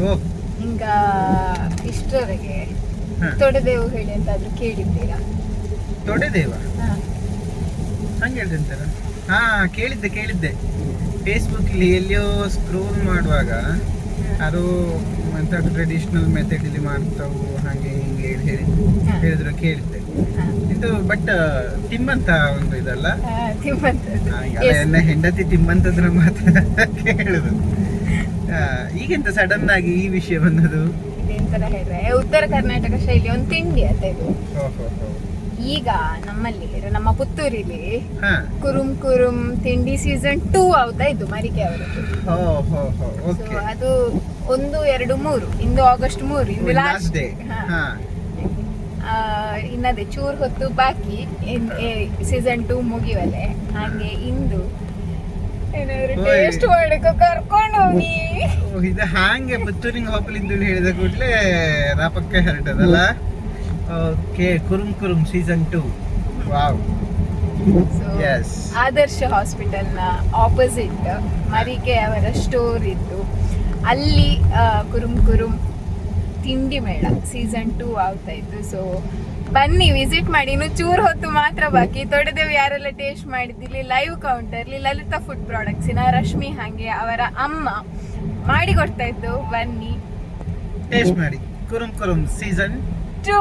ಓ ಹಿಂಗ ಇಷ್ಟರವರೆಗೆ ಹಾ. ತೊಡೆದೇವು ಹೇಳಿ ಎಂತಾದ್ರೂ ಕೇಳಿದ್ದೀರಾ? ತೊಡೆದೇವ ಹಾ. ಹಂಗೆ ಹೇಳ್ದಂತಾರ. ಹಾ ಕೇಳಿದ್ದೆ ಫೇಸ್ಬುಕ್ ಇಲ್ಲಿ ಎಲ್ಲಿಯೋ ಸ್ಕ್ರೋಲ್ ಮಾಡುವಾಗ ಅದು ಎಂತ ಟ್ರೆಡಿಷನಲ್ ಮೆಥಡ್ ಇಲ್ಲಿ ಮಾಡ್ತಾವು ಹಾಗೆ ಹಿಂಗೆ ಹೇಳಿ ಹೇಳಿದ್ರು ಕೇಳಿದ್ದೆ. ಹಾ. ಇದು ಬಟ್ ತಿಮ್ಮಂತ ಒಂದು ಇದಲ್ಲ. ತಿಮ್ಮಂತದ್ದು. ನನ್ನ ಹೆಂಡತಿ ತಿಮ್ಮಂತದ್ರ ಮಾತ್ರ ಕೇಳುದು. ಈಗೆಂತ ಸಡನ್ ಆಗಿ ಈ ವಿಷಯ ಬಂದದು? ಇದೆಂತರ ಹೇಳಿದ್ರೆ ಉತ್ತರ ಕರ್ನಾಟಕ ಶೈಲಿ ಒಂದು ತಿಂಡಿ ಅಂತ ಇದು. ಓಹೋ. ಈಗ ನಮ್ಮಲ್ಲಿ ನಮ್ಮ ಪುತ್ತೂರಿಲಿ ಹಾ. ಕುರುಮ್ ಕುರುಮ್ ತಿಂಡಿ ಸೀಸನ್ 2 ಆಗ್ತಾ ಇದ್ದು ಮರಿಕೆ ಅವರದ್ದು. ಓಹೋ ಸೊ ಓಕೆ. ಅದು 1, 2, 3 ಇಂದು ಆಗಸ್ಟ್ 3 ಇಂದು ಲಾಸ್ಟ್ ಲಾಸ್ಟ್ ಡೇ. ಹಾ. ಇನ್ನದೇ ಚೂರ್ ಹೊತ್ತು ಬಾಕಿ ಸೀಸನ್ 2 ಮುಗಿವಲೆ. ಹಾಗೆ ಇಂದು ಏನಾದ್ರು ಓಯ್. ಟೇಸ್ಟ್ ಮಾಡಕ್ಕೆ ಕರ್ಕೊಂಡು ಹೋಗಿ. ಇದು ಹಾಂಗೆ ಪುತ್ತೂರಿಂಗ್ ಹೋಗ್ಲಿದ್ದು ಹೇಳಿದ ಕೂಡಲೇ ರಾಪಕ್ಕೆ ಹೊರಟದಲ್ಲ. ಓಕೆ, ಕುರುಮ್ season 2. Wow. So, Yes. Adarsh hospital ನ ಆಪೋಸಿಟ್ ಮರಿಕೆ ಅವರ ಸ್ಟೋರ್ ಇದ್ದು ಅಲ್ಲಿ ಕುರುಮ್ ತಿಂಡಿ ಮೇಳ ಸೀಸನ್ 2 ಆಗ್ತಾ ಇತ್ತು. ಸೊ ಬನ್ನಿ ವಿಸಿಟ್ ಮಾಡಿ. ಇನ್ನು ಚೂರ್ ಹೊತ್ತು ಮಾತ್ರ ಬಾಕಿ. ತೊಡೆದೇವು ಯಾರೆಲ್ಲ ಟೇಸ್ಟ್ ಮಾಡಿದ್ದಿಲ್ಲಿ ಲೈವ್ ಕೌಂಟರ್ಲಿ ಲಲಿತಾ ಫುಡ್ ಪ್ರಾಡಕ್ಟ್ಸಿನ ರಶ್ಮಿ ಹಾಗೆ ಅವರ ಅಮ್ಮ ಮಾಡಿ ಕೊಡ್ತಾ ಇದ್ದು. ಬನ್ನಿ ಟೇಸ್ಟ್ ಮಾಡಿ ಕುರುಮ್ ಸೀಸನ್ 2.